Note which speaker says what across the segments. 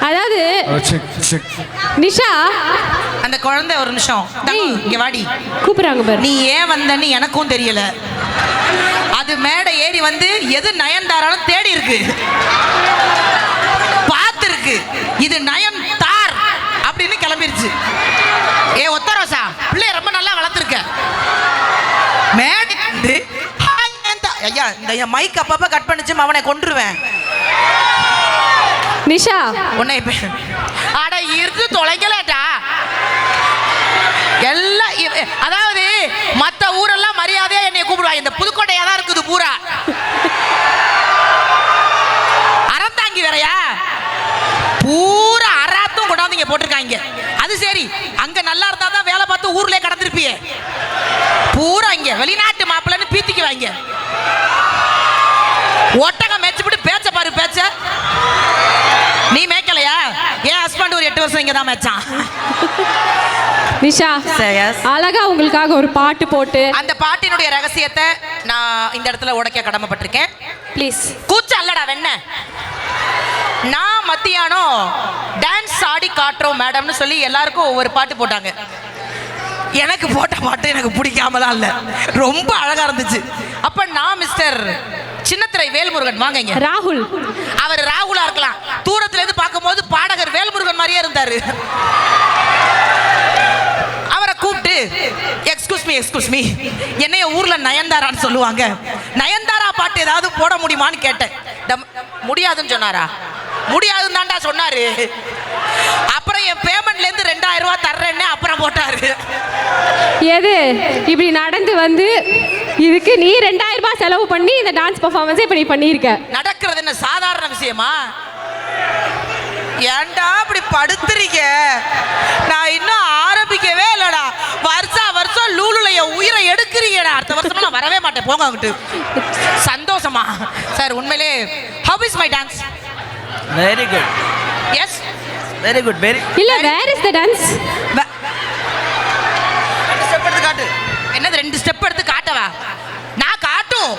Speaker 1: அதாவது நிஷா
Speaker 2: அந்த குழந்தை ஒரு நிமிஷம் இங்க வாடி
Speaker 1: கூப்பிடுறாங்க பாரு.
Speaker 2: நீ ஏன் வந்தன்னு எனக்கும் தெரியல. அது மேடை ஏறி வந்து எது நயன்தாராலும் தேடி இருக்கு, பார்த்துருக்கு. இது நயன் தார் அப்படின்னு கிளம்பிருச்சு. ஏ ஒத்தரோசா பிள்ளைய ரொம்ப நல்லா வளர்த்துருக்க. மேடை ஐயா இந்த மைக் அப்பப்ப கட் பண்ணிச்சு அவனை கொன்றுவேன்.
Speaker 1: நிஷா
Speaker 2: உன்னை அட இருந்து தொலைக்கலட்டா. எல்லாம் அதாவது மற்ற ஊரெல்லாம் மரியாதையா என்னை கூப்பிடுவாங்க. இந்த புதுக்கோட்டையா தான் இருக்குது பூரா. அறந்தாங்கி வேறையா பூரா அறாத்தும் கொண்டாந்து இங்க போட்டிருக்காங்க. அது சரி, அங்க நல்லா இருந்தா தான் வேலை பார்த்து ஊர்லயே கடந்திருப்பியே. பூரா இங்க வெளிநாட்டு மாப்பிள்ளைன்னு பீத்திக்குவாங்க. ஒட்டகம் மேய்ச்சிட்டு பேச்ச பாரு பேச்ச. நீ மேய்க்கலையா? என் ஹஸ்பண்ட் ஒரு 8 வருஷம் இங்க தான் மேய்ச்சான்.
Speaker 1: நிஷா அழகா உங்களுக்காக ஒரு பாட்டு போட்டு
Speaker 2: அந்த பாட்டினுடைய ரகசியத்தை நான் இந்த இடத்துல உடைக்க கடமைப்பட்டிருக்கேன்.
Speaker 1: ப்ளீஸ்.
Speaker 2: கூச்சம் அல்லடா வெண்ண. நான் மத்தியானம் டான்ஸ் ஆடி காட்டுறோம் மேடம்னு சொல்லி எல்லாருக்கும் ஒவ்வொரு பாட்டு போட்டாங்க. எனக்கு போட்ட பாட்டு எனக்கு பிடிக்காமலாம் இல்லை, ரொம்ப அழகா இருந்துச்சு. அப்ப நான் மிஸ்டர் சின்னத்திரை வேல்முருகன் வாங்க
Speaker 1: ராகுல்,
Speaker 2: அவர் ராகுலா இருக்கலாம், தூரத்துல இருந்து பார்க்கும்போது பாடகர் வேல்முருகன் மாதிரியே இருந்தாரு. அவரை கூப்பிட்டு எக்ஸ்கூஸ் மீ என்னைய ஊர்ல நயன்தாரான்னு சொல்லுவாங்க, நயன்தாரா பாட்டு ஏதாவது போட முடியுமான்னு கேட்டேன். முடியாதுன்னு சொன்னாரா? முடியாதுன்னு தான்டா சொன்னாரு. அப்புறம் என் பேமெண்ட்ல இருந்து 2000 ரூபாய் தர்றேன்னு அப்புறம் போட்டாரு.
Speaker 1: எது இப்படி நடந்து வந்து இதுக்கு நீ 2000 ரூபாய் செலவு பண்ணி இந்த டான்ஸ் பெர்ஃபார்மன்ஸ் இப்ப நீ பண்ணிருக்க.
Speaker 2: நடக்கிறது என்ன சாதாரண விஷயமா? ஏன்டா இப்படி படுத்துறீங்க? நான் இன்னும் ஆரம்பிக்கவே இல்லடா. வருஷம் லூலுல என் உயிரை எடுக்கிறீங்கடா. அடுத்த வருஷமா நான் வரவே மாட்டேன், போங்க அங்கிட்டு. சந்தோஷமா சார்? உண்மையிலே how is my dance?
Speaker 3: Very good.
Speaker 2: Yes
Speaker 3: very good. Very
Speaker 1: இல்ல where is the dance?
Speaker 2: Step எடுத்து காட்டு. என்னது 2 ஸ்டெப் எடுத்து காட்டவா? நான் காட்டும்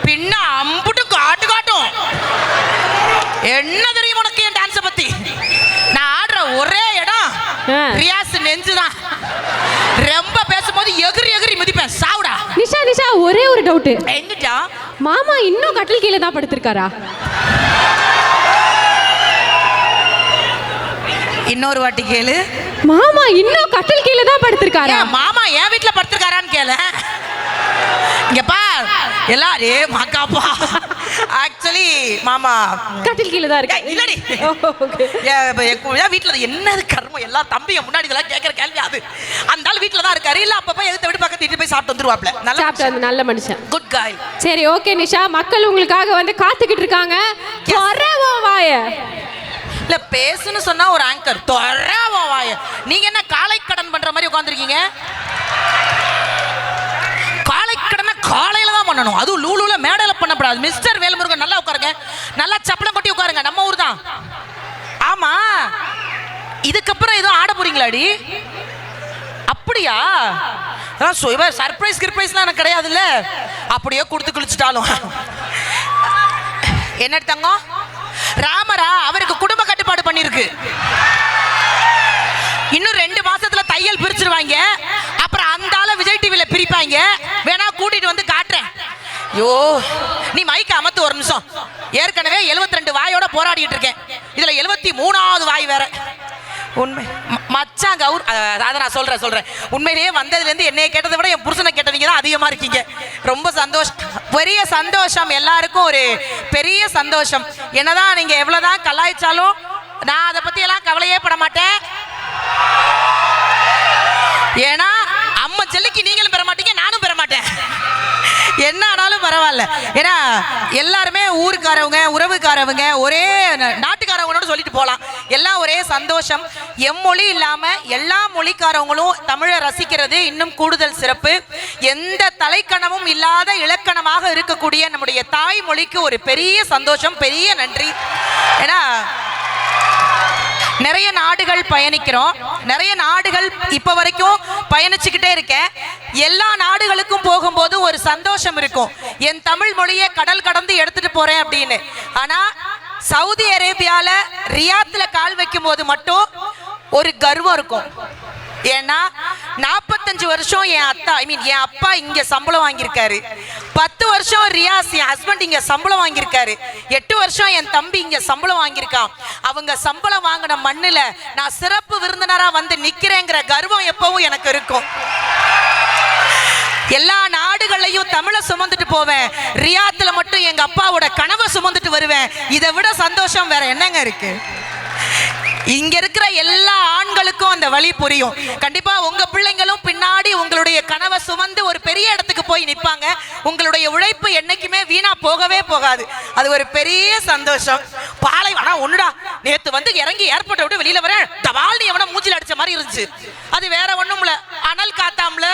Speaker 2: பின்ன அம்புட்டு காட்டும். என்ன தெரியும் உனக்கு என் டான்ஸை பத்தி? நான் ஆடுற ஒரே இடம் ரியாஸ் நெஞ்சுதான். ரொம்ப பேசும்போது எகிரி மிதிப்பேன். சாவுடா.
Speaker 1: நிஷா ஒரே ஒரு டவுட்.
Speaker 2: எங்கிட்டா
Speaker 1: மாமா இன்னும் கட்டில் கீழே தான் படுத்திருக்காரா?
Speaker 2: இன்னொரு வாட்டி கேளு.
Speaker 1: மாமா இன்னும் கட்டில் கீழே தான் படுத்திருக்காரா?
Speaker 2: மாமா என் வீட்டுல படுத்திருக்காரான்னு கேளு. இங்க பா எல்லாரும் மாக்காப்பா. ஆக்சுவலி மாமா
Speaker 1: கட்டில் கீழே தான் இருக்கு.
Speaker 2: இல்லடி வீட்டுல என்னது கர்மம், எல்லா தம்பிய முன்னாடி இதெல்லாம் கேட்கற கேள்வி அது. அந்த ஆள் வீட்டுல தான் இருக்காரு. இல்ல அப்பப்ப எதுத்த விட்டு பக்கத்து போய் சாப்பிட்டு வந்துருவாப்ல.
Speaker 1: நல்ல மனுஷன்,
Speaker 2: குட் காய்.
Speaker 1: சரி ஓகே நிஷா, மக்கள் உங்களுக்காக வந்து காத்துக்கிட்டு இருக்காங்க. வாய
Speaker 2: இல்ல பேசுன்னு சொன்னா ஒரு ஆங்கர் தொரவோ வாய. நீங்க என்ன காலை கடன் பண்ற மாதிரி உட்கார்ந்துருக்கீங்க? காலை கடனை காலையில தான் பண்ணணும். அதுவும் லூலுல மேடையில பண்ணப்படாது. மிஸ்டர் வேல்முருகன் நல்லா உட்காருங்க, நல்லா சப்பளம் கொட்டி உட்காருங்க. நம்ம ஊர் தான். ஆமா, இதுக்கப்புறம் எதுவும் ஆட போறீங்களாடி? அப்படியா? சர்ப்ரைஸ் கிர்ப்ரைஸ்லாம் எனக்கு கிடையாதுல்ல. அப்படியே கொடுத்து கிழிச்சிட்டாலும் என்ன தங்கம்? ராமரா அவருக்கு குடும்ப கட்டுப்பாடு பண்ணிருக்கு. இன்னும் 2 மாசத்துல தையல் பிரிச்சிருவாங்க. அப்புறம் அந்த ஆள விஜய் டிவில பிரிப்பாங்க. வேணா கூட்டிட்டு வந்து காட்டுறேன். யோ நீ மைக்க அமத்து ஒரு நிமிஷம். ஏற்கனவே 72 வாயோட போராடிட்டு இருக்கேன். இதுல 73வது வாய் வேற. உண்மை மச்சான் கவுர். அதை நான் சொல்றேன். உண்மையிலேயே வந்ததுல இருந்து என்னைய கேட்டதை விட என் புருஷனை கேட்டவங்க தான் அதிகமா இருக்கீங்க. ரொம்ப சந்தோஷம், பெரிய சந்தோஷம். எல்லாருக்கும் ஒரு பெரிய சந்தோஷம். என்னதான் நீங்க எவ்வளவுதான் கலாய்ச்சாலும் நான் அதை பத்தி எல்லாம் கவலையே பட மாட்டேன். ஏன்னா அம்மா செல்லிக்கு நீங்களும் பெற மாட்டீங்க, நானும் பெற மாட்டேன். என்ன ஆனாலும் பரவாயில்ல. ஏன்னா எல்லாருமே ஊருக்காரவங்க, உறவுக்காரவங்க, ஒரே நாட்டுக்காரவங்களோட சொல்லிட்டு போகலாம். எல்லாம் ஒரே சந்தோஷம். எம்மொழி இல்லாம எல்லா மொழிக்காரவங்களும் தமிழை ரசிக்கிறது இன்னும் கூடுதல் சிறப்பு. எந்த தலைக்கணமும் இல்லாத இலக்கணமாக இருக்கக்கூடிய நம்முடைய தாய்மொழிக்கு ஒரு பெரிய சந்தோஷம், பெரிய நன்றி. ஏன்னா நிறைய நாடுகள் பயணிக்கிறோம், நிறைய நாடுகள் இப்ப வரைக்கும் பயணிச்சுக்கிட்டே இருக்கேன். எல்லா நாடுகளுக்கும் போகும்போது ஒரு சந்தோஷம் இருக்கும், என் தமிழ் மொழியை கடல் கடந்து எடுத்துட்டு போறேன் அப்படின்னு. ஆனா சவுதி அரேபியால ரியாத்ல கால் வைக்கும் போது மட்டும் ஒரு கர்வம் இருக்கும். ஏன்னா 45 வருஷம் என் அப்பா இங்க சம்பளம் வாங்கியிருக்காரு. 10 வருஷம் ரியாஸ் என் ஹஸ்பண்ட் இங்க சம்பளம் வாங்கியிருக்காரு. 8 வருஷம் என் தம்பி இங்க சம்பளம் வாங்கியிருக்கான். அவங்க சம்பளம் வாங்கின மண்ணுல நான் சிறப்பு விருந்தினரா வந்து நிக்கிறேங்கிற கர்வம் எப்பவும் எனக்கு இருக்கும். எல்லா நாடுகளையும் தமிழை சுமந்துட்டு போவேன், ரியாத்ல மட்டும் எங்க அப்பாவோட கனவை சுமந்துட்டு வருவேன். இதை விட சந்தோஷம் வேற என்னங்க இருக்கு? இங்க இருக்கிற எல்லா ஆண்களுக்கும் அந்த வழி புரியும். கண்டிப்பா உங்க பிள்ளைங்களும் பின்னாடி உங்களுடைய கனவை சுமந்து ஒரு பெரிய இடத்துக்கு போய் நிப்பாங்க. உங்களுடைய உழைப்பு என்னைக்குமே வீணா போகவே போகாது. அது ஒரு பெரிய சந்தோஷம். பாலைவனா ஒண்ணுடா, நேத்து வந்து இறங்கி ஏர்போர்ட்டை விட்டு வெளியில வரேன், தவால்னு எவன மூஞ்சில அடிச்ச மாதிரி இருந்துச்சு. அது வேற ஒண்ணும்ல, அனல் காத்தாம்ல.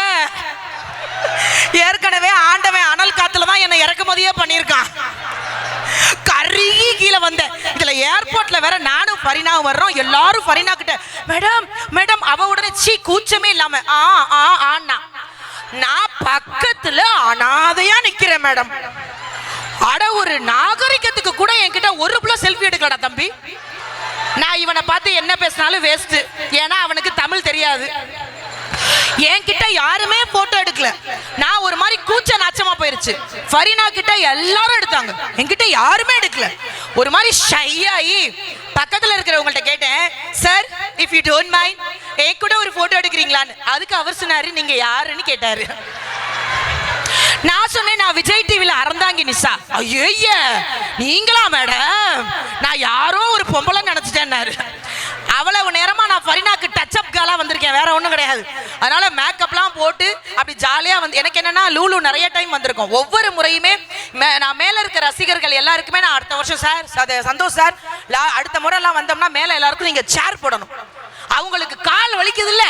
Speaker 2: ஏற்கனவே ஆண்டவன் அனல் காத்துல தான் என்னை இறக்குமதியே பண்ணியிருக்கான். கருகி கீழே வந்தேன். இதுல ஏர்போர்ட்ல வேற நானும் ஃபரினாவும் வர்றோம். எல்லாரும் ஃபரினா கிட்ட மேடம் மேடம், அவ உடனே சீ கூச்சமே இல்லாம ஆனா நான் பக்கத்துல அனாதையா நிக்கிறேன் மேடம். அட ஒரு நாகரிகத்துக்கு கூட என்கிட்ட ஒரு புள்ள செல்ஃபி எடுக்கலடா தம்பி. நான் இவனை பார்த்து என்ன பேசினாலும் வேஸ்ட், ஏன்னா அவனுக்கு தமிழ் தெரியாது. என்கிட்ட யாருமே போட்டோ எடுக்கல. நான் ஒரு மாதிரி கூச்ச நாச்சமா போயிருச்சு. ஃபரினா கிட்ட எல்லாரும் எடுத்தாங்க, என்கிட்ட யாருமே எடுக்கல. ஒரு மாதிரி ஷை ஆகி பக்கத்துல இருக்கிறவங்கள்ட்ட கேட்டேன், sir if you don't mind என் கூட ஒரு போட்டோ எடுக்கிறீங்களான்னு. அதுக்கு அவர் சொன்னாரு, நீங்க யாருன்னு கேட்டாரு. நான் சொன்னேன், நான் விஜய் டிவில அறந்தாங்கி நிஷா. ஐய நீங்களா மேடம்? நான் யாரோ ஒரு பொம்பளை நினைச்சிட்டேன்னாரு. அவ்வளவு நேரமா நான் ஃபரினாக்கு டச் அப் காலா வந்திருக்கேன், வேற ஒன்றும் கிடையாது. அதனால மேக்கப்லாம் போட்டு அப்படி ஜாலியா வந்து, எனக்கு என்னன்னா லூலு நிறைய டைம் வந்திருக்கோம். ஒவ்வொரு முறையுமே நான் மேல இருக்க ரசிகர்கள் எல்லாருக்குமே நான் அடுத்த வருஷம் சார் சந்தோஷ் சார் அடுத்த முறை எல்லாம் வந்தோம்னா மேல எல்லாருக்கும் நீங்க சேர் போடணும். அவங்களுக்கு கால் வலிக்குது இல்ல,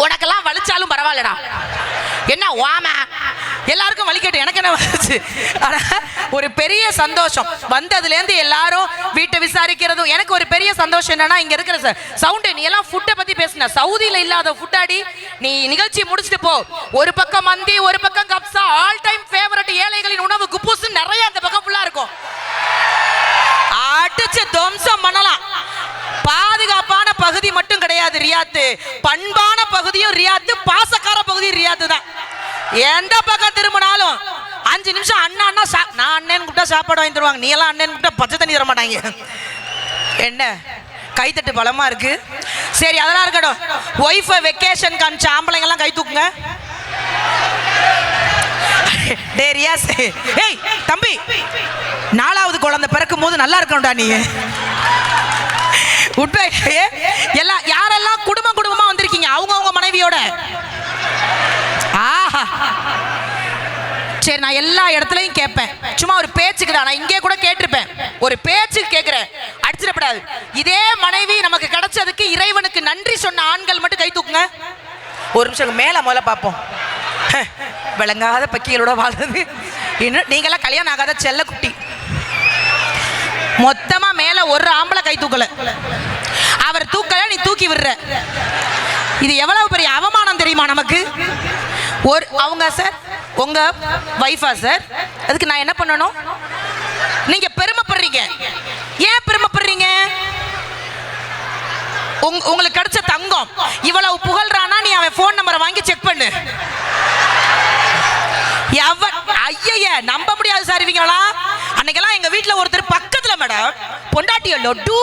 Speaker 2: உனக்கெல்லாம் வலிச்சாலும் பரவாயில்லடா. என்ன வாம எல்லாருக்கும் வலிக்கட்டும், எனக்கு என்ன வந்துச்சு. ஒரு பெரிய சந்தோஷம் வந்ததுலேருந்து எல்லாரும் வீட்டை விசாரிக்கிறதும் எனக்கு ஒரு பெரிய சந்தோஷம். என்னன்னா இங்க இருக்கிற சவுண்டு, நீ எல்லாம் ஃபுட்டை பத்தி பேசின, சவுதியில இல்லாத ஃபுட்டாடி. நீ நிகழ்ச்சி முடிச்சுட்டு போ, ஒரு பக்கம் மந்தி ஒரு பக்கம் கப்சா, ஆல் டைம் ஃபேவரட் ஏழைகளின் உணவு குப்பூஸ் நிறைய அந்த பக்கம் ஃபுல்லா இருக்கும். அடிச்சு துவம்சம் பண்ணலாம். பாதுகாப்பான பகுதி மட்டும் கிடையாது ரியாத்து, பண்பான பகுதியும் ரியாத்து, பாசக்கார பகுதியும் ரியாத்து தான். எந்த பக்கம் திரும்பினாலும் 5 நிமிஷம் அண்ணா அண்ணா நான் அண்ணன் கூப்பிட்டா சாப்பாடு வாங்கி தருவாங்க, நீ எல்லாம் அண்ணன் கூப்பிட்டா பச்சை தண்ணி தர மாட்டாங்க. என்ன கைத்தட்டு பலமா இருக்கு. சரி அதெல்லாம் இருக்கட்டும். ஒய்ஃபை வெக்கேஷன் காமிச்ச ஆம்பளைங்கெல்லாம் கை தூக்குங்க. டே ரியாஸ், ஏய் தம்பி, 4வது குழந்தை பிறக்கும் போது நல்லா இருக்கணும்டா நீ. எல்லாம் யாரெல்லாம் குடும்பமா வந்திருக்கீங்க அவங்க மனைவியோட? ஆஹா சரி, நான் எல்லா இடத்துலயும் கேட்பேன், சும்மா ஒரு பேச்சுக்கு தான். நான் இங்கே கூட கேட்டிருப்பேன், ஒரு பேச்சுக்கு கேட்கிறேன், அடிச்சிடப்படாது. இதே மனைவி நமக்கு கிடைச்சதுக்கு இறைவனுக்கு நன்றி சொன்ன ஆண்கள் மட்டும் கை தூக்குங்க. ஒரு நிமிஷம் மேல முதல்ல பார்ப்போம். விளங்காத பக்கிகளோட வாழ்றது இன்னும் நீங்களாம் கல்யாணம் ஆகாத செல்ல குட்டி. மொத்தமா மேல ஒரு ஆம்பளை கை தூக்கல, அவர் தூக்கல, நீ தூக்கி விடுற. இது எவ்வளவு பெரிய அவமானம் தெரியுமா நமக்கு? ஒரு அவங்க சார் உங்க வைஃபா சார், அதுக்கு நான் என்ன பண்ணணும்? நீங்க பெருமைப்படுறீங்க. ஏன் பெருமைப்படுறீங்க? உங்களுக்கு கிடைச்ச தங்கம் இவ்வளவு புகழ்றானா, நீ அவன் போன் நம்பரை வாங்கி செக் பண்ணு. ஐய நம்ப முடியாது சார் இவங்களா. அன்னைக்கெல்லாம் எங்க வீட்டுல ஒருத்தர் பக்கத்துல மேடம் பொண்டாட்டிய லட்டு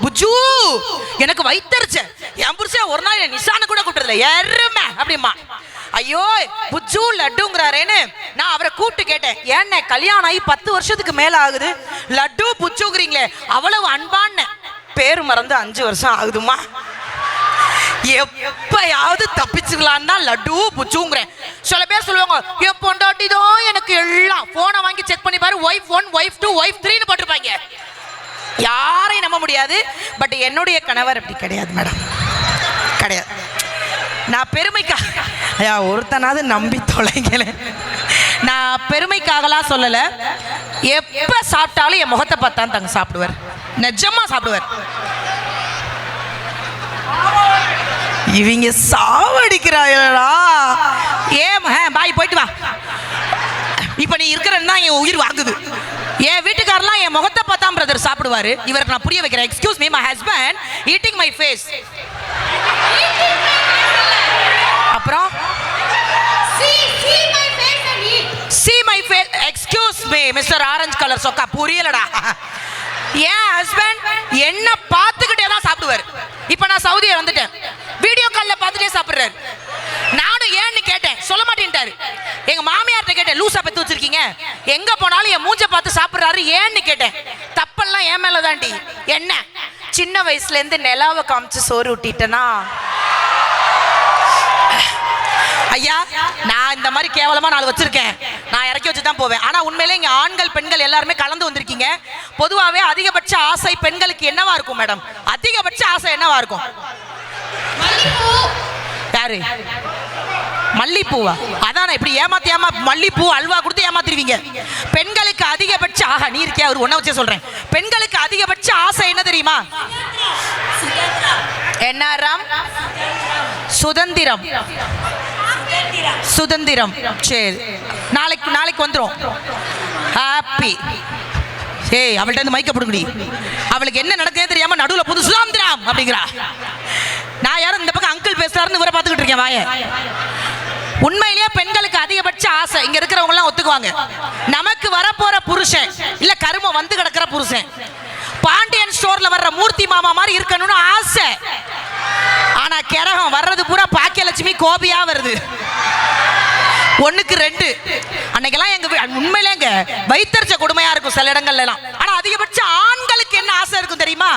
Speaker 2: புஜு எனக்கு வைத்தறிச்ச. என் புருஷன் ஒரு நாள் நிஷானு கூட கூப்பிட்டதில்ல, எருமை அப்படிமா. ஐயோ புஜு லட்டுங்கிறாரேன்னு நான் அவரை கூப்பிட்டு கேட்டேன், ஏன்ன கல்யாணம் ஆகி 10 வருஷத்துக்கு மேல ஆகுது, லட்டு புஜுங்கிறீங்களே அவ்வளவு அன்பான்னு. பேரு மறந்து 5 வருஷம் ஆகுதுமா. எப்பயாவது தப்பிச்சுக்கலாம் தான் லட்டு புச்சுங்கிறேன். சில பேர் சொல்லுவாங்க, என் பொண்டாட்டி தான் எனக்கு எல்லாம். போனை வாங்கி செக் பண்ணி பாரு, ஒய்ஃப் 1 ஒய்ஃப் 2 ஒய்ஃப் 3ன்னு போட்டிருப்பாங்க. யாரையும் நம்ப முடியாது. பட் என்னுடைய கணவர் அப்படி கிடையாது மேடம், கிடையாது. நான் பெருமைக்காக ஒருத்தனாவது நம்பி தொலைங்களே. நான் பெருமைக்காகலாம் சொல்லல. எப்ப சாப்பிட்டாலும் என் முகத்தை பார்த்தான் தங்க சாப்பிடுவார், நிஜமா சாப்பிடுவார். இவங்க சாவடிக்கிறாங்களா? ஏன் பாய் போயிட்டு வா. இப்ப நீ இருக்கிறன்னா என் உயிர் வாங்குது. என் வீட்டுக்காரலாம் என் முகத்தை பார்த்தா பிரதர் சாப்பிடுவாரு. இவருக்கு நான் புரிய வைக்கிறேன். Excuse me, my husband eating my face. அப்புறம் see my face. excuse me mister orange colour சொக்கா, புரியலடா. என் ஹஸ்பண்ட் என்ன பார்த்துக்கிட்டே தான் சாப்பிடுவார். இப்போ நான் சவுதியை வந்துட்டேன், வீடியோ காலில் பார்த்துட்டே சாப்பிட்றாரு. நானும் ஏன்னு கேட்டேன், சொல்ல மாட்டேன்ட்டாரு. எங்க மாமியார்ட்ட கேட்டேன், லூசா பெத்து வச்சிருக்கீங்க, எங்க போனாலும் என் மூஞ்ச பார்த்து சாப்பிட்றாரு ஏன்னு கேட்டேன். தப்பெல்லாம் என் மேல தாண்டி. என்ன சின்ன வயசுல இருந்து நிலாவை காமிச்சு சோறு ஊட்டிட்டேனா? ஐயா, நான் இந்த மாதிரி கேவலமா நாள் வச்சிருக்கேன், நான் இறக்கி வச்சு தான் போவேன். ஆனா உண்மையிலே இங்க ஆண்கள் பெண்கள் எல்லாருமே கலந்து வந்திருக்கீங்க. பொதுவாகவே அதிகபட்ச ஆசை பெண்களுக்கு என்னவா இருக்கும் மேடம்? அதிகபட்ச ஆசை என்னவா இருக்கும்? யாரு? மல்லிப்பூவா? அதான் இப்படி ஏமாத்தியாம மல்லிப்பூ அல்வா கொடுத்து ஏமாத்திருவீங்க. பெண்களுக்கு அதிகபட்ச ஆஹா, நீ இருக்கியா ஒரு ஒன்ன வச்சே சொல்றேன். பெண்களுக்கு அதிகபட்ச ஆசை என்ன தெரியுமா? என்ன ராம்? சுதந்திரம். சுதந்திரம். சரி, நாளைக்கு வந்துரும். ஹாப்பி. ஏய், அவள்கிட்ட இருந்து மைக்க பிடுங்கடி. அவளுக்கு என்ன நடக்குதே தெரியாம நடுவுல புது சுதந்திரம் அப்படிங்கிறா. நான் யாரும் இந்த பக்கம் அங்கிள் பேசுறாருன்னு இவரை பார்த்துக்கிட்டு இருக்கேன் வாய. உண்மையிலேயே பெண்களுக்கு அதிகபட்ச ஆசை இங்க இருக்கிறவங்க எல்லாம் ஒத்துக்குவாங்க. நமக்கு வரப்போற புருஷன் இல்ல கருமம் வந்து கிடக்கிற புருஷன் பாண்டியன் ஸ்டோர்ல வர்ற மூர்த்தி மாமா மாதிரி இருக்கணும்னு ஆசை. ஆனா கிரகம் வர்றது பூரா பாக்கியலட்சுமி கோபியா வருது. 1க்கு 2. அன்னைக்கெல்லாம் எங்க உண்மையிலேங்க வைத்தறிச்ச கொடுமையா இருக்கும் சில இடங்கள்ல எல்லாம். ஆனா அதிகபட்ச ஆண்களுக்கு என்ன ஆசை இருக்கும் தெரியுமா?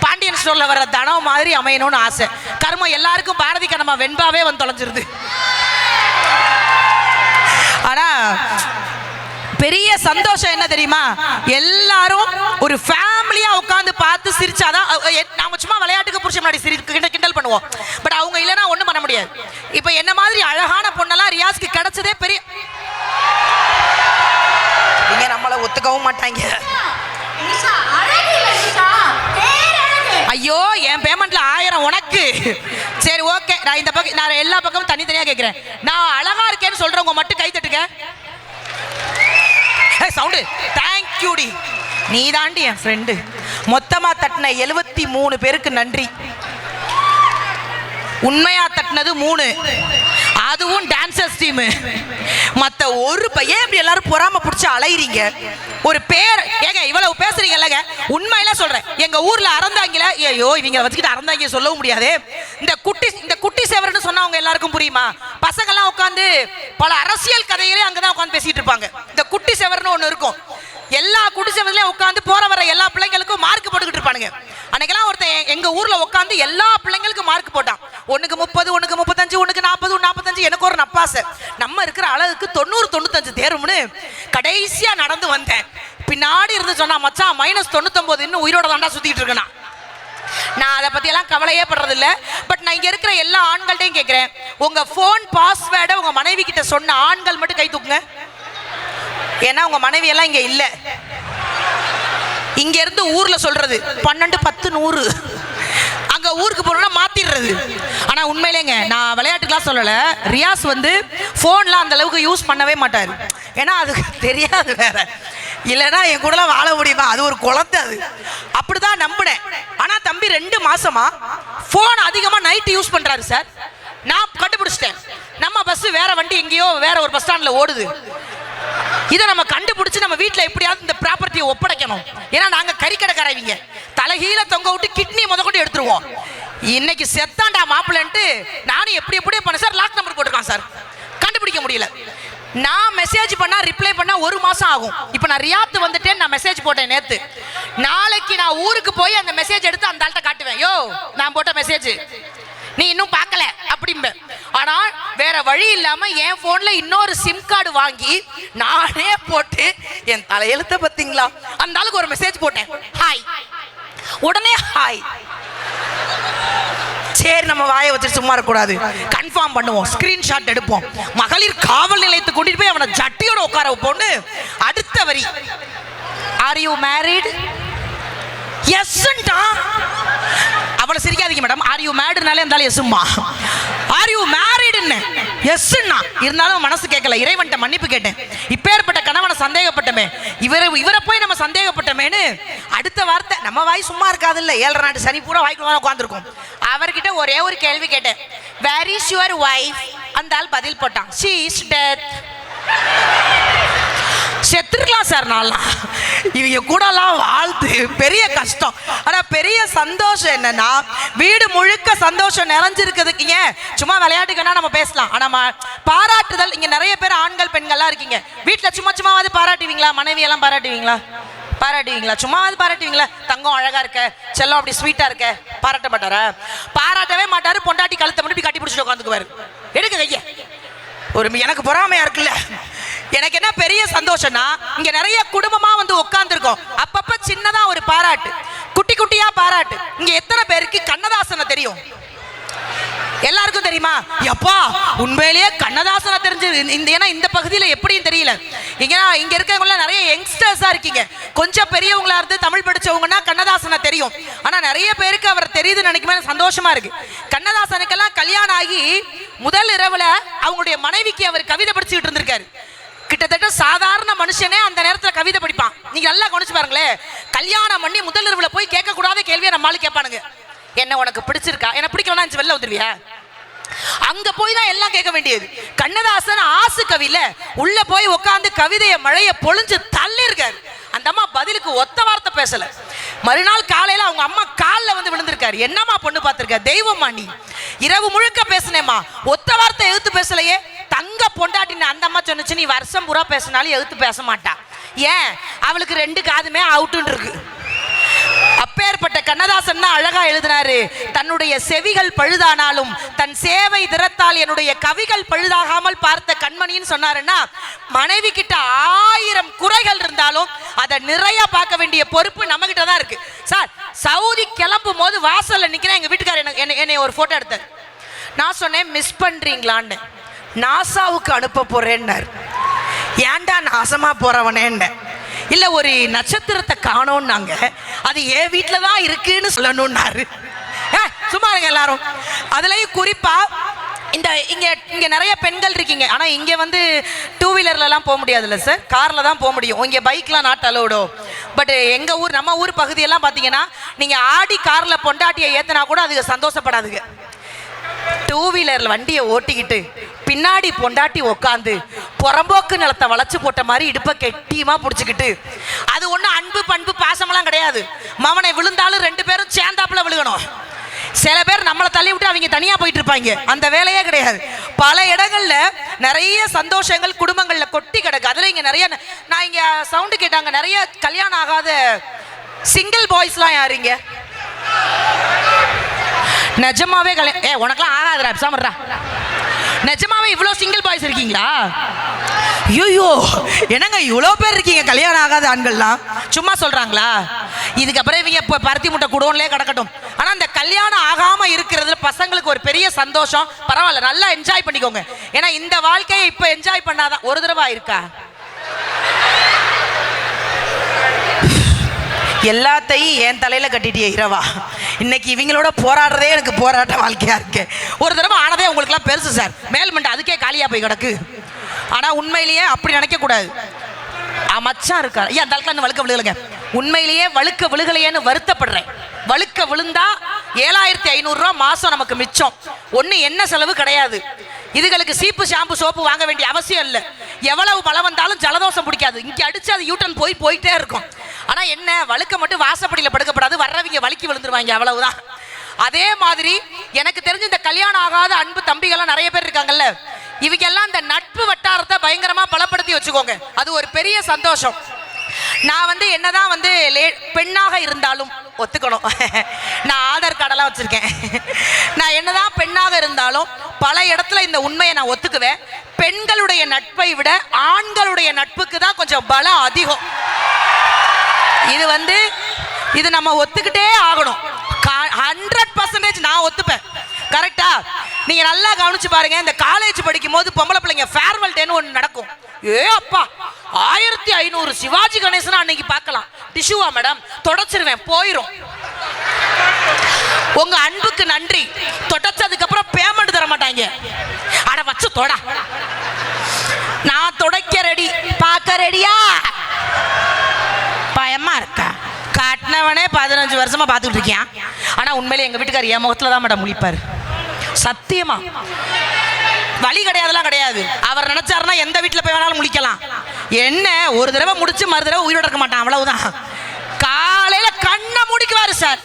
Speaker 2: பாண்டியன் ஸ்டோர்ல வர தனம் மாதிரி அமையணும்னு ஆசை. கர்மம் எல்லாருக்கும் பாரதி கண்ணம்மா வெண்பாவே வந்து தொலைஞ்சிருது. ஆனா பெரிய சந்தோஷம் என்ன தெரியுமா? எல்லாரும் ஒரு ஃபேமிலியா உட்கார்ந்து பார்த்து சிரிச்சாதான். நாம சும்மா விளையாட்டுக்கு புருஷன் முன்னாடி கிண்டல் பண்ணுவோம், பட் அவங்க இல்லைன்னா ஒண்ணும் பண்ண முடியாது. இப்ப என்ன மாதிரி அழகான பொண்ணெல்லாம் ரியாஸ்க்கு கிடைச்சதே பெரிய. நீங்க நம்மள ஒத்துக்கவும் மாட்டாங்க. ஐயோ, என் பேமெண்ட்ல 1000 உனக்கு. சரி ஓகே, நான் இந்த பக்கம் நான் எல்லா பக்கமும் தனித்தனியா கேட்கிறேன். நான் அழகா இருக்கேன்னு சொல்றவங்க மட்டும் கை தட்டுங்க. சவுண்டு. தேங்க்யூ டி, நீ தாண்டி என் ஃப்ரெண்டு. மொத்தமா தட்டின 73 பேருக்கு நன்றி. உண்மையா தட்டினது 3, அதுவும் டான்சர்ஸ் டீம். மத்த ஒரு பையன் இப்படி எல்லாரும் பொறாம பிடிச்சி அலைறீங்க. ஒரு பேர் ஏங்க இவ்வளவு பேசுறீங்க இல்லங்க? உண்மையில சொல்றேன், எங்க ஊர்ல அறந்தாங்கில, ஐயோ இவங்க வச்சுக்கிட்டு அறந்தாங்க சொல்லவும் முடியாது. இந்த குட்டி சேவர்னு சொன்னவங்க எல்லாருக்கும் புரியுமா? பசங்க எல்லாம் உட்காந்து பல அரசியல் கதைகளே அங்கதான் உட்காந்து பேசிட்டு இருப்பாங்க. இந்த குட்டி சேவர்னு ஒண்ணு இருக்கும். எல்லா குட்டி சேவர்லயும் உட்காந்து போற வர எல்லா பிள்ளைங்களுக்கும் மார்க் போட்டுக்கிட்டு இருப்பானுங்க. அன்னைக்கெல்லாம் ஒருத்தன் எங்க ஊர்ல உட்காந்து எல்லா பிள்ளைங்களுக்கும் மார்க் போட்டான். 1க்கு 30, 1க்கு 35, 1க்கு 40, 45. எனக்கு ஒரு நப்பாசை, நம்ம இருக்கிற அளவுக்கு 90, 95 தேரும்னு கடைசியா நடந்து வந்தேன். பின்னாடி இருந்து சொன்னா, மச்சான் -99 இன்னும் உயிரோட தாண்டா சுத்திட்டு இருக்கேன். நான் அதை பத்தி எல்லாம் கவலையே படுறது இல்ல. பட் நான் இங்க இருக்கிற எல்லா ஆண்கள்ட்டையும் கேட்கிறேன், உங்க போன் பாஸ்வேர்டை உங்க மனைவி கிட்ட சொன்ன ஆண்கள் மட்டும் கை தூக்குங்க. ஏன்னா உங்க மனைவி எல்லாம் இங்க இல்ல. இங்க இருந்து ஊர்ல சொல்றது 12, 10, 100. அங்க ஊருக்கு போறோம்னா மாத்திடுறது. ஆனா உண்மையிலேங்க நான் விளையாட்டுக்கெல்லாம் சொல்லல, ரியாஸ் வந்து போன்லாம் அந்த அளவுக்கு யூஸ் பண்ணவே மாட்டாரு. ஏன்னா அதுக்கு தெரியாது வேற. இல்லைன்னா என் கூடலாம் வாழ முடியுமா? அது ஒரு குழந்தை. அது அப்படிதான் நம்பினேன். ஆனா தம்பி 2 மாசமா போன் அதிகமா நைட் யூஸ் பண்றாரு சார். நான் கண்டுபிடிச்சிட்டேன், நம்ம பஸ் வேற வண்டி எங்கேயோ வேற ஒரு பஸ் ஸ்டாண்ட்ல ஓடுது. இதை நம்ம கண்டுபிடிச்சு நம்ம வீட்டில் எப்படியாவது இந்த ப்ராப்பர்ட்டியை ஒப்படைக்கணும். ஏன்னா நாங்க கறிக்கடைக்காரவிங்க, தலைகீழ தொங்க விட்டு கிட்னி முதற்கொண்டு எடுத்துருவோம். இன்னைக்கு செத்தாண்டா மாப்பிள்ளன்ட்டு நானும் எப்படியே பண்ண சார். லாக் நம்பர் போட்டிருக்கான் சார், கண்டுபிடிக்க முடியல. நான் மெசேஜ் பண்ணா ரிப்ளை பண்ணா 1 மாசம் ஆகும். இப்போ நான் ரியாத் வந்துட்டேன், நான் மெசேஜ் போட்டேன் நேத்து. நாளைக்கு நான் ஊருக்கு போய் அந்த மெசேஜ் எடுத்து அந்த ஆள்கிட்ட காட்டுவேன். யோ, நான் போட்ட மெசேஜ் நீ இன்னும் பார்க்கல அப்படிம்ப. ஆனா வேற வழி இல்லாம என் போன்ல இன்னொரு சிம் கார்டு வாங்கி நானே போட்டு என் தலையெழுத்த பாத்தீங்களா அந்த ஆளுக்கு ஒரு மெசேஜ் போட்டேன், ஹாய். உடனே ஹாய். சரி, நம்ம வாயை வச்சுட்டு சும்மா இருக்கக்கூடாது, கன்ஃபார்ம் பண்ணுவோம், ஸ்கிரீன்ஷாட் எடுப்போம், மகளிர் காவல் நிலையத்துக்கு கூட்டிட்டு போய் அவனை ஜட்டியோட உட்கார வைப்போன்னு. அடுத்த வரி, ஆர் யூ மேரிட்? எஸ்ன்டா. அவளை சிரிக்காதீங்க மேடம், ஆர் யூ மேரிட்னாலே இருந்தாலும் எஸ்மா. ஆர் யூ மேரிட்னு எஸ்ன்னா இருந்தாலும் மனசு கேட்கல. இறைவன்ட்ட மன்னிப்பு கேட்டேன். இப்பேற்பட்ட கணவனை சந்தேகப்பட்டமே, இவரை போய் நம்ம சந்தேகப்பட்டமேன்னு அடுத்த வார்த்தை நம்ம வாய் சும்மா இருக்காதுல்ல, 7 நாட்டு சனி பூரா வாய்க்குள்ள உட்காந்துருக்கும். அவர்கிட்ட ஒரே ஒரு கேள்வி கேட்டேன், வேர் இஸ் யுவர் வைஃப்? அந்த ஆள் பதில் போட்டான், ஷீ இஸ் டெத். செத்துருக்கலாம் சார். நான்லாம் இவங்க கூடலாம் வாழ்த்து பெரிய கஷ்டம். ஆனால் பெரிய சந்தோஷம் என்னன்னா, வீடு முழுக்க சந்தோஷம் நிறைஞ்சிருக்குதுக்கு. ஏன் சும்மா விளையாட்டுக்குன்னா நம்ம பேசலாம், ஆனால் பாராட்டுதல் இங்கே நிறைய பேர் ஆண்கள் பெண்கள்லாம் இருக்கீங்க. வீட்டில் சும்மா சும்மாவது பாராட்டுவீங்களா? மனைவியெல்லாம் பாராட்டுவீங்களா? சும்மாவது பாராட்டுவீங்களா? தங்கம் அழகா இருக்க, செல்லம் அப்படி ஸ்வீட்டா இருக்க, பாராட்ட மாட்டாரா? பாராட்டவே மாட்டாரு. பொண்டாட்டி கழுத்தை மட்டும் கட்டி பிடிச்சிட்டு உட்காந்துக்குவாரு. எடுக்க கைய. ஒரு எனக்கு பொறாமையா இருக்குல்ல. எனக்கு என்ன பெரிய சந்தோஷம்னா, இங்க நிறைய குடும்பமா வந்து உட்கார்ந்துருக்கோம். அப்பப்ப சின்னதா ஒரு பாராட்டு, குட்டி குட்டியா பாராட்டு. இங்க எத்தனை பேருக்கு கண்ணதாசனை தெரியும்? எல்லாருக்கும் தெரியுமா? எப்பா உண்மையிலேயே கண்ணதாசனை தெரிஞ்சு ஏன்னா இந்த பகுதியில் எப்படியும் தெரியல. இங்க இருக்கவங்கள நிறைய யங்ஸ்டர்ஸா இருக்கீங்க. கொஞ்சம் பெரியவங்களா இருந்து தமிழ் படிச்சவங்கன்னா கண்ணதாசனை தெரியும். ஆனா நிறைய பேருக்கு அவர் தெரியுதுன்னு நினைக்குமே சந்தோஷமா இருக்கு. கண்ணதாசனுக்கெல்லாம் கல்யாணம் ஆகி முதல் இரவுல அவங்களுடைய மனைவிக்கு அவர் கவிதை படிச்சுட்டு இருந்திருக்காரு. கிட்டத்தட்ட சாதாரண மனுஷனே அந்த நேரத்தில் கவிதை படிப்பான். நீங்க நல்லா கவனிச்சு பாருங்களேன். கல்யாணம் பண்ணி முதல் இரவுல போய் கேட்க கூடாத கேள்வியை நம்மளால கேட்பானுங்க. என்ன உனக்கு பிடிச்சிருக்கா? என்ன பிடிக்கலன்னா வெளில வந்துருவியா? அங்க போய் தான் எல்லாம் கேட்க வேண்டியது. கண்ணதாசன் ஆசு கவியில உள்ள போய் உட்காந்து கவிதைய மழைய பொழிஞ்சு தள்ளி இருக்காரு. அந்த அம்மா பதிலுக்கு ஒத்த வார்த்தை பேசல. மறுநாள் காலையில அவங்க அம்மா காலில் வந்து விழுந்திருக்காரு. என்னம்மா பொண்ணு பார்த்திருக்க? தெய்வமா நீ? இரவு முழுக்க பேசினேம்மா, ஒத்த வார்த்தை எழுத்து பேசலையே. தங்க பொண்டாட்டின்னு அந்த அம்மா சொன்னுச்சு, நீ வருஷம் பூரா பேசினாலும் எழுத்து பேச மாட்டா. ஏன்? அவளுக்கு 2 காதுமே அவுட்டுன்னு இருக்கு. அப்பேற்பட்ட கண்ணதாசன் தான் அழகா எழுதினாரு, தன்னுடைய செவிகள் பழுதானாலும் தன் சேவை திறத்தால் என்னுடைய கவிகள் பழுதாகாமல் பார்த்த கண்மணின்னு சொன்னாருன்னா, மனைவி கிட்ட 1000 குறைகள் இருந்தாலும் அதை நிறைய பார்க்க வேண்டிய பொறுப்பு நம்ம கிட்ட தான் இருக்கு. சார், சவுதி கிளம்பும் போது வாசல்ல நிக்கிறேன். எங்க வீட்டுக்காரர் என்னை ஒரு போட்டோ எடுத்தார். நான் சொன்னேன், மிஸ் பண்றீங்களான்னு. நாசாவுக்கு அனுப்ப போறேன்னாரு. ஏன்டா நாசமா போறவனேன்னு. இல்ல ஒரு நட்சத்திரத்தை காணோம்னாங்க, அது என் வீட்டில் தான் இருக்குன்னு சொல்லணும்னாரு. சும்மா இருங்க எல்லாரும். அதுலயும் குறிப்பா இங்க நிறைய பெண்கள் இருக்கீங்க. ஆனா இங்க வந்து 2 வீலர்லாம் போக முடியாதுல்ல சார், கார்ல தான் போக முடியும். இங்க பைக்லாம் நாட் அலோடோ. பட் எங்க ஊர், நம்ம ஊர் பகுதியெல்லாம் பாத்தீங்கன்னா, நீங்க ஆடி கார்ல பொண்டாட்டியை ஏத்தினா கூட அதுக்கு சந்தோஷப்படாதுங்க. 2 வீலர்ல வண்டியை ஓட்டிக்கிட்டு பின்னாடி பொண்டாட்டி உட்காந்து புறம்போக்கு நிலத்தை வளைச்சு போட்ட மாதிரி இடுப்ப கெட்டியமா பிடிச்சிக்கிட்டு, அது ஒன்றும் அன்பு பண்பு பாசமெல்லாம் கிடையாது. மவனை விழுந்தாலும் 2 பேரும் சேர்ந்தாப்புல விழுகணும். சில பேர் நம்மளை தள்ளி விட்டு அவங்க தனியா போயிட்டு இருப்பாங்க. அந்த வேலையே கிடையாது. பல இடங்கள்ல நிறைய சந்தோஷங்கள் குடும்பங்கள்ல கொட்டி கிடக்கு. அதுல இங்க நிறைய, நான் இங்க சவுண்டு கேட்டாங்க, நிறைய கல்யாணம் ஆகாத சிங்கிள் பாய்ஸ்லாம் யாருங்க? நிஜமாவே உனக்கெல்லாம் ஆகாதுடா, சாமர்றா. நிஜமாவே இவ்வளோ சிங்கிள் பாய்ஸ் இருக்கீங்களா? ஐயோ, என்னங்க இவ்வளோ பேர் இருக்கீங்க கல்யாணம் ஆகாத ஆண்கள்லாம்? சும்மா சொல்றாங்களா? இதுக்கப்புறம் இவங்க இப்போ பருத்தி முட்டை குடோன்லேயே கிடக்கட்டும். ஆனால் இந்த கல்யாணம் ஆகாமல் இருக்கிறதுல பசங்களுக்கு ஒரு பெரிய சந்தோஷம். பரவாயில்ல, நல்லா என்ஜாய் பண்ணிக்கோங்க. ஏன்னா இந்த வாழ்க்கையை இப்போ என்ஜாய் பண்ணாதான். ஒரு தடவை இருக்கா? எல்லாத்தையும் என் தலையில கட்டிட்டியே இரவா. இன்னைக்கு இவங்களோட போராடுறதே எனக்கு போராட்ட வாழ்க்கையா இருக்கு. ஒரு தடவை ஆனதே உங்களுக்குலாம் பெருசு சார். மேல்மண்டை அதுக்கே காலியா போய் கிடக்கு. ஆனா உண்மையிலேயே அப்படி நினைக்க கூடாது. மச்சான் இருக்கா? ஐயா, அந்த ஆளுக்கு வழுக்க விழுகலைங்க. உண்மையிலேயே வழுக்க விழுகலையேன்னு வருத்தப்படுறேன். வழுக்க விழுந்தா 7500 ரூபா மாசம் நமக்கு மிச்சம். ஒண்ணு என்ன செலவு கிடையாது. இதுகளுக்கு சீப்பு ஷாம்பு சோப்பு வாங்க வேண்டிய அவசியம் இல்லை. எவ்வளவு பலம் வந்தாலும் ஜலதோஷம் பிடிக்காது. இங்கே அடிச்சு அது யூட்டன் போயிட்டே இருக்கும். ஆனா என்ன, வழுக்க மட்டும் வாசப்படியில் படுக்கப்படாது, வர்றவங்க வலிக்கு விழுந்துருவாங்க, அவ்வளவுதான். அதே மாதிரி எனக்கு தெரிஞ்ச இந்த கல்யாணம் ஆகாத அன்பு தம்பிகள்லாம் நிறைய பேர் இருக்காங்கல்ல, இவங்க எல்லாம் இந்த நட்பு வட்டாரத்தை பயங்கரமா பலப்படுத்தி வச்சுக்கோங்க. அது ஒரு பெரிய சந்தோஷம். நான் வந்து என்னதான் வந்து பெண்ணாக இருந்தாலும் ஒத்துக்கணும், நான் ஆதார் கார்டெல்லாம் வச்சிருக்கேன். நான் என்னதான் பெண்ணாக இருந்தாலும் பல இடத்துல இந்த உண்மையை நான் ஒத்துக்குவேன். பெண்களுடைய நட்பை விட ஆண்களுடைய நட்புக்கு தான் கொஞ்சம் பலம் அதிகம். இது நம்ம ஒத்துக்கிட்டே ஆகணும். 100% நான் ஒத்துப்பேன். கரெக்டா? நீங்க நல்லா கவனிச்சு பாருங்க. இந்த காலேஜ் படிக்கும் போது பொம்பளை பிள்ளைங்க ஃபேர்வெல் டேன்னு ஒன்று நடக்கும். அப்பா 1500 சிவாஜி கணேசன் அன்னைக்கு பார்க்கலாம். டிஷ்யூவா மேடம்? தொடச்சிருவேன், போயிரும். உங்க அன்புக்கு நன்றி. தொடச்சதுக்கு அப்புறம் பேமெண்ட் தர மாட்டாங்க. அட வச்சு தொட. நான் துடைக்க ரெடி, பார்க்க ரெடியா? பயமா இருக்கா? காட்டினவனே 15 வருஷமா பார்த்துக்கிட்டு இருக்கியான். ஆனா உண்மையிலே எங்க வீட்டுக்காரர் என் முகத்துல தான் மேடம் முழிப்பாரு. சத்தியமா வழி கிடையாதுலாம் கிடையாது. அவர் நினைச்சாருன்னா எந்த வீட்டில் போய் வேணாலும் முழிக்கலாம். என்ன ஒரு தடவை முடிச்சு மறு தடவை உயிரோட இருக்க மாட்டான், அவ்வளவுதான். காலையில கண்ணை முடிக்குவாரு சார்.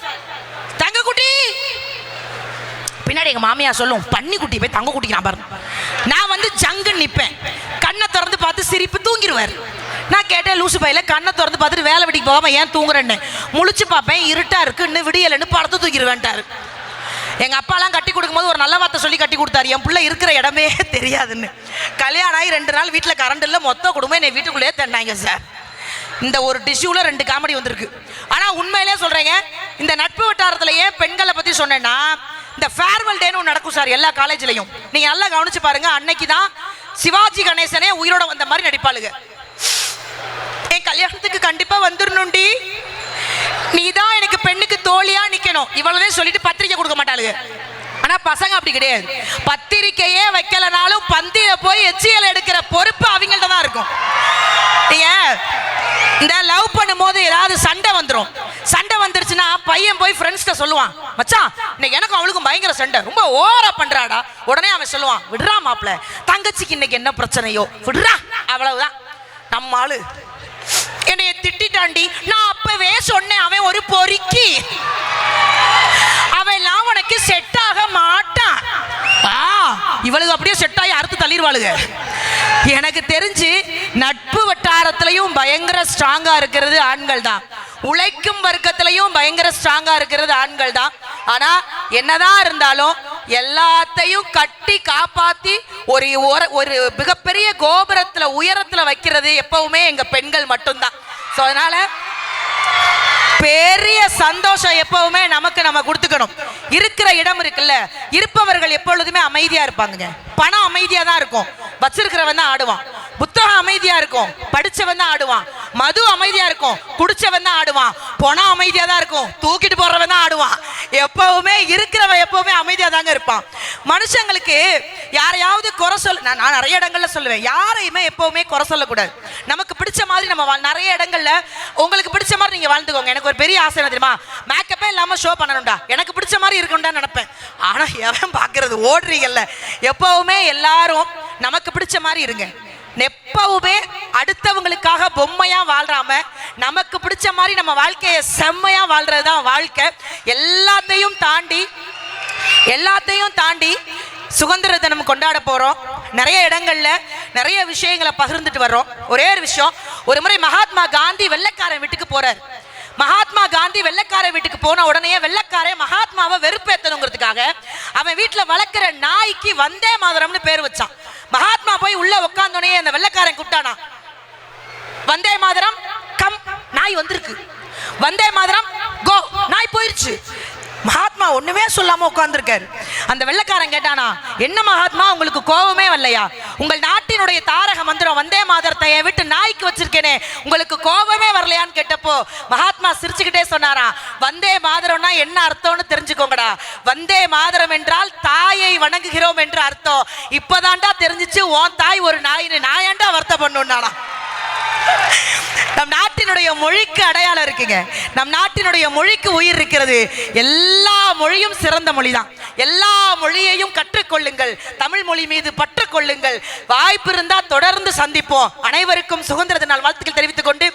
Speaker 2: தங்க குட்டி பின்னாடி எங்க மாமியா சொல்லும், பன்னி குட்டி போய் தங்க குட்டிக்கிறான் பாருங்க. நான் வந்து ஜங்கு நிப்பேன், கண்ணை திறந்து பார்த்து சிரிப்பு தூங்கிடுவார். நான் கேட்டேன், லூசு பையில கண்ணை திறந்து பார்த்துட்டு வேலை வெட்டிக்கு போகாம ஏன் தூங்குறேன்னு. முழிச்சு பார்ப்பேன், இருட்டா இருக்கு, இன்னும் விடியலன்னு படத்து தூக்கிடுவேன்ட்டாரு. எங்கள் அப்பாலாம் கட்டி கொடுக்கும்போது ஒரு நல்ல வார்த்தை சொல்லி கட்டி கொடுத்தாரு, என் பிள்ளை இருக்கிற இடமே தெரியாதுன்னு. கல்யாணம் ஆகி 2 நாள் வீட்டில் கரண்ட் இல்லை, மொத்த குடும்பம் என்னை வீட்டுக்குள்ளேயே தந்தாங்க சார். இந்த ஒரு டிஷ்யூவில் 2 காமெடி வந்திருக்கு. ஆனால் உண்மையிலே சொல்கிறேங்க, இந்த நட்பு வட்டாரத்தில் ஏன் பெண்களை பற்றி சொன்னேன்னா, இந்த ஃபேர்வெல் டேன்னு ஒன்று நடக்கும் சார் எல்லா காலேஜ்லையும். நீங்கள் நல்லா கவனிச்சு பாருங்க. அன்னைக்கு தான் சிவாஜி கணேசனே உயிரோட வந்த மாதிரி நடிப்பாளுங்க. என் கல்யாணத்துக்கு கண்டிப்பாக வந்துடணும்டி, நீ தான் எனக்கு பெண்ணுக்கு தோழியா நிக்கணும், இவ்வளவே சொல்லிட்டு பத்திரிக்கை கொடுக்க மாட்டாளுங்க. ஆனா பசங்க அப்படி கிடையாது. பத்திரிக்கையே வைக்கலனாலும் பந்தியில போய் எச்சியல் எடுக்கிற பொறுப்பு அவங்கள்ட்ட தான் இருக்கும். இந்த லவ் பண்ணும் போது ஏதாவது சண்டை வந்துடும். சண்டை வந்துருச்சுன்னா பையன் போய் ஃப்ரெண்ட்ஸ்ட சொல்லுவான், மச்சான் இன்னைக்கு எனக்கும் அவளுக்கும் பயங்கர சண்டை, ரொம்ப ஓவரா பண்றாடா. உடனே அவன் சொல்லுவான், விடுறா மாப்பிள்ள, தங்கச்சிக்கு இன்னைக்கு என்ன பிரச்சனையோ விடுறா, அவ்வளவுதான். நம்ம ஆளு என்னைய திட்டாண்டி, நான் அப்பவே சொன்னேன் அவன் ஒரு பொறுக்கி, அவெல்லாம் உனக்கு செட் ஆக மாட்டான். இவளுக்கு அப்படியே செட் ஆகி அறுத்து தள்ளிடுவாளுங்க. எனக்கு தெரிஞ்சு நட்பு வட்டாரத்திலையும் பயங்கர ஸ்ட்ராங்கா இருக்கிறது ஆண்கள் தான், உழைக்கும் வர்க்கத்திலையும் பயங்கர ஸ்ட்ராங்கா இருக்கிறது ஆண்கள் தான். ஆனா என்னதான் இருந்தாலும் எல்லாத்தையும் கட்டி காப்பாத்தி ஒரு மிகப்பெரிய கோபுரத்துல உயரத்துல வைக்கிறது எப்பவுமே எங்க பெண்கள் மட்டும்தான். ஸோ அதனால பெரிய சந்தோஷம் எப்பவுமே நமக்கு நம்ம கொடுத்துக்கணும். இருக்கிற இடம் இருக்குல்ல, இருப்பவர்கள் எப்பொழுதுமே அமைதியா இருப்பாங்க. பணம் அமைதியா தான் இருக்கும், வச்சிருக்கிறவன் தான் ஆடுவான். புத்தகம் அமைதியா இருக்கும், படிச்சவன் தான் ஆடுவான். மது அமைதியா இருக்கும், குடிச்சவன் தான் ஆடுவான். பணம் அமைதியா தான் இருக்கும், தூக்கிட்டு போறவன் தான் ஆடுவான். எப்பவுமே இருக்கிறவன் எப்பவுமே அமைதியா தாங்க இருப்பான். மனுஷங்களுக்கு யாரையாவது குறை சொல்ல, நான் நிறைய இடங்கள்ல சொல்லுவேன், யாரையுமே எப்பவுமே குறை சொல்லக்கூடாது. நமக்கு பிடிச்ச மாதிரி நம்ம நிறைய இடங்கள்ல உங்களுக்கு பிடிச்ச மாதிரி நீங்க வாழ்ந்துக்கோங்க. எனக்கு ஒரு பெரிய ஆசை என்ன தெரியுமா, மேக்கப்பே இல்லாம ஷோ பண்ணணும்டா, எனக்கு பிடிச்ச மாதிரி இருக்கணும்டா நினைப்பேன். ஆனா எவன் பாக்குறது, ஓடுறீங்கல்ல. எப்பவுமே எல்லாரும் நமக்கு பிடிச்ச மாதிரி இருங்க. எப்பவுமே அடுத்தவங்களுக்காக பொம்மையா வாழ்றாம நமக்கு பிடிச்ச மாதிரி நம்ம வாழ்க்கையை செம்மையா வாழ்றதுதான் வாழ்க்கை. எல்லாத்தையும் தாண்டி சுதந்திர தினம் கொண்டாட போறோம். நிறைய இடங்கள்ல நிறைய விஷயங்களை பகிர்ந்துட்டு வர்றோம். ஒரே ஒரு விஷயம், ஒரு முறை மகாத்மா காந்தி வெள்ளைக்காரன் வீட்டுக்கு போறார். மகாத்மா காந்தி வெள்ளைக்கார வீட்டுக்கு போன உடனே வெள்ளைக்காரன் மகாத்மாவை வெறுப்பேற்றணுங்கிறதுக்காக அவன் வீட்டில் வளர்க்குற நாய்க்கு வந்தே மாதரம்னு பேர் வச்சான். மகாத்மா போய் உள்ள உட்காந்தோடனே அந்த வெள்ளைக்காரன் கூப்பிட்டானா, வந்தே மாதரம் கம், நாய் வந்திருக்கு. வந்தே மாதரம் கோ, நாய் போயிருச்சு. மகாத்மா ஒண்ணுமே சொல்லாம உட்கார்ந்துருக்காரு. அந்த வெள்ளைக்காரன் கேட்டானா, என்ன மகாத்மா உங்களுக்கு கோபமே வரலையா? உங்கள் நாட்டினுடைய தாரக மந்திரம் வந்தே மாதரத்தை என் விட்டு நாய்க்கு வச்சிருக்கேனே, உங்களுக்கு கோபமே வரலையான்னு கேட்டப்போ மகாத்மா சிரிச்சுக்கிட்டே சொன்னாரா, வந்தே மாதரம்னா என்ன அர்த்தம்னு தெரிஞ்சுக்கோங்கடா. வந்தே மாதரம் என்றால் தாயை வணங்குகிறோம் என்று அர்த்தம். இப்பதான்டா தெரிஞ்சிச்சு உன் தாய் ஒரு நாயின்னு, நாயாண்டா வருத்தம் பண்ணுனானா. நம் நாட்டினுடைய மொழிக்கு அடையாளம் இருக்குங்க, நம் நாட்டினுடைய மொழிக்கு உயிர் இருக்கிறது. எல்லா மொழியும் சிறந்த மொழிதான். எல்லா மொழியையும் கற்றுக்கொள்ளுங்கள், தமிழ் மொழி மீது பற்று கொள்ளுங்கள். வாய்ப்பு இருந்தா தொடர்ந்து சந்திப்போம். அனைவருக்கும் சுதந்திர தின வாழ்த்துக்கள் தெரிவித்துக் கொண்டு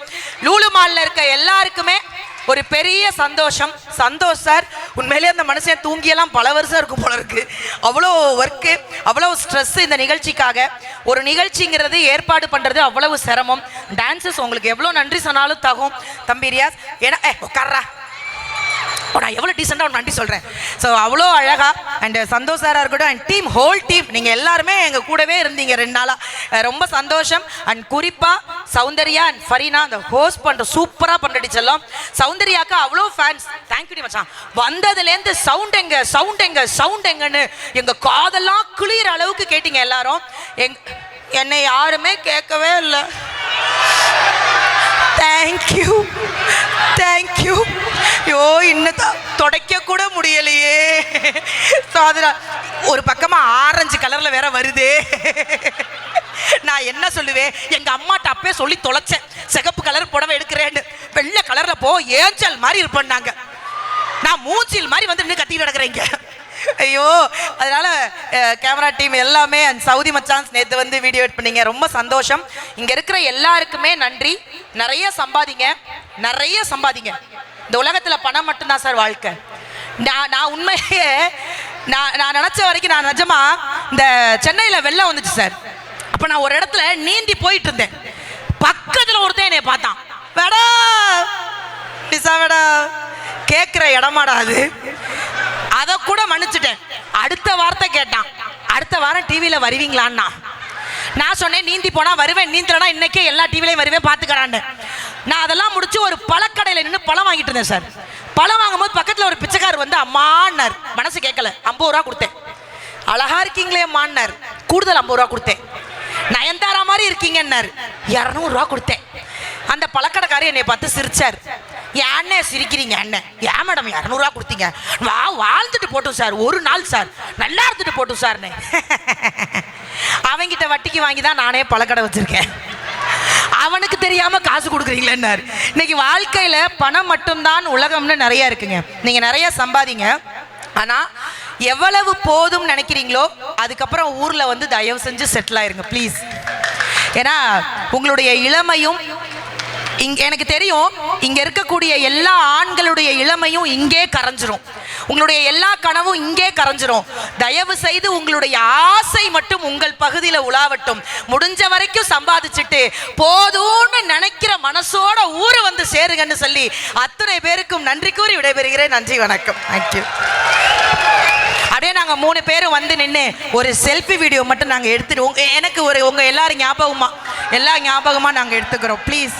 Speaker 2: லூலு மால்ல இருக்க எல்லாருக்குமே ஒரு பெரிய சந்தோஷம். சந்தோஷ் சார் உண்மையிலேயே அந்த மனுஷன் தூங்கியெல்லாம் பல வருஷம் இருக்கும் போல இருக்கு. அவ்வளோ ஒர்க்கு, அவ்வளோ ஸ்ட்ரெஸ் இந்த நிகழ்ச்சிக்காக. ஒரு நிகழ்ச்சிங்கிறது ஏற்பாடு பண்ணுறது அவ்வளவு சிரமம். டான்ஸஸ் உங்களுக்கு எவ்வளோ நன்றி சொன்னாலும் தகும். தம்பி ரியாஸ் ஏன்னா உட்கார்றா, நான் எவ்வளோ டீசெண்டாக ஒரு நன்றி சொல்கிறேன். ஸோ அவ்வளோ அழகாக அண்ட் சந்தோஷ் சாராக இருக்கட்டும் அண்ட் டீம், ஹோல் டீம், நீங்கள் எல்லாருமே எங்கள் கூடவே இருந்தீங்க 2 நாளாக. ரொம்ப சந்தோஷம். அண்ட் குறிப்பாக சௌந்தர்யா அண்ட் ஃபரீனா அந்த ஹோஸ்ட் பண்ணுற சூப்பராக பண்ணுறடி செல்லம். சௌந்தர்யாவுக்கு அவ்வளோ ஃபேன்ஸ். தேங்க்யூ மச்சான். வந்ததுலேருந்து சவுண்ட் எங்கன்னு எங்கள் காதெல்லாம் கிளியிற அளவுக்கு கேட்டீங்க எல்லாரும். என்னை யாருமே கேட்கவே இல்லை. தேங்க்யூ. ஐயோ இன்னும் துடைக்க கூட முடியலையே. ஸோ அதில் ஒரு பக்கமா ஆரஞ்சு கலர்ல வேற வருது. நான் என்ன சொல்லுவேன், எங்க அம்மாட்ட அப்பே சொல்லி தொலைச்சேன், சிகப்பு கலர் புடவை எடுக்கிறேன்னு. வெள்ளை கலர்ல போ, ஏஞ்சல் மாதிரி இருப்பேன். நான் மூச்சில் மாதிரி வந்து நின்று கத்திட்டு கிடக்குறேங்க. ஐயோ, அதனால கேமரா டீம் எல்லாமே சவுதி மச்சான்ஸ் நேற்று வந்து வீடியோ எடிட் பண்ணீங்க, ரொம்ப சந்தோஷம். இங்க இருக்கிற எல்லாருக்குமே நன்றி. நிறைய சம்பாதிங்க, நிறைய சம்பாதிங்க. இந்த உலகத்துல பணம் மட்டும்தான் சார் வாழ்க்கை. நான் உண்மையே நான் நினைச்ச வரைக்கும், நான் நிஜமா இந்த சென்னையில் வெள்ளம் வந்துச்சு சார். அப்போ நான் ஒரு இடத்துல நீந்தி போயிட்டு இருந்தேன். பக்கத்தில் ஒருத்தன் என்னை பார்த்தான். வேடா பிசா வேடா, கேட்குற இடமாடா அது. அதை கூட மன்னிச்சுட்டேன். அடுத்த வார்த்தை கேட்டான், அடுத்த வாரம் டிவியில் வருவீங்களான்னா. நான் சொன்னேன், நீந்தி போனால் வருவேன், நீந்தலனா இன்னைக்கே எல்லா டிவிலையும் வருவேன், பார்த்துக்கறான்னு. நான் அதெல்லாம் முடிச்சு ஒரு பழக்கடையில் நின்று பழம் வாங்கிட்டு இருந்தேன் சார். பழம் வாங்கும்போது பக்கத்தில் ஒரு பிச்சைக்காரர் வந்து அம்மான்னார். மனசு கேட்கல, 50 ரூபா கொடுத்தேன். அழகா இருக்கீங்களே அம்மான்னார், கூடுதல் 50 ரூபா கொடுத்தேன். நயன்தாரா மாதிரி இருக்கீங்கன்னார், 200 ரூபா கொடுத்தேன். அந்த பழக்கடைக்காரர் என்னை பார்த்து சிரிச்சார். ஏன்னே சிரிக்கிறீங்க அண்ணன்? ஏன் மேடம் 200 ரூபா கொடுத்தீங்க? வாழ்ந்துட்டு போட்டோம் சார், ஒரு நாள் சார், நல்லா இருந்துட்டு போட்டோம் சார்னு. அவங்கிட்ட வட்டிக்கு வாங்கி தான் நானே பழக்கடை வச்சிருக்கேன். அவனுக்கு தெரியாம காசு கொடுக்குறீங்களேன்னாரு. இன்னைக்கு வாழ்க்கையில பணம் மட்டும்தான் உலகம்னு நிறைய இருக்குங்க. நீங்க நிறைய சம்பாதிங்க, ஆனா எவ்வளவு போதும் நினைக்கிறீங்களோ அதுக்கப்புறம் ஊர்ல வந்து தயவு செஞ்சு செட்டில் ஆயிருங்க ப்ளீஸ். ஏன்னா உங்களுடைய இளமையும் எனக்கு தெரியும், இங்க இருக்கக்கூடிய எல்லா ஆண்களுடைய இளமையும் இங்கே கரைஞ்சிரும். உங்களுடைய எல்லா கனவும் இங்கே கரைஞ்சிரும். தயவு செய்து உங்களுடைய ஆசை மட்டும் உங்கள் பகுதியில் உலாவட்டும். முடிஞ்ச வரைக்கும் சம்பாதிச்சுட்டு போதும்னு நினைக்கிற மனசோட ஊரு வந்து சேருங்கன்னு சொல்லி அத்தனை பேருக்கும் நன்றி கூறி விடைபெறுகிறேன். நன்றி, வணக்கம். தேங்க்யூ. அப்படியே நாங்க 3 பேரும் வந்து நின்று ஒரு செல்ஃபி வீடியோ மட்டும் நாங்க எடுத்துட்டு எனக்கு உங்க எல்லாரும் ஞாபகமா நாங்க எடுத்துக்கிறோம் ப்ளீஸ்.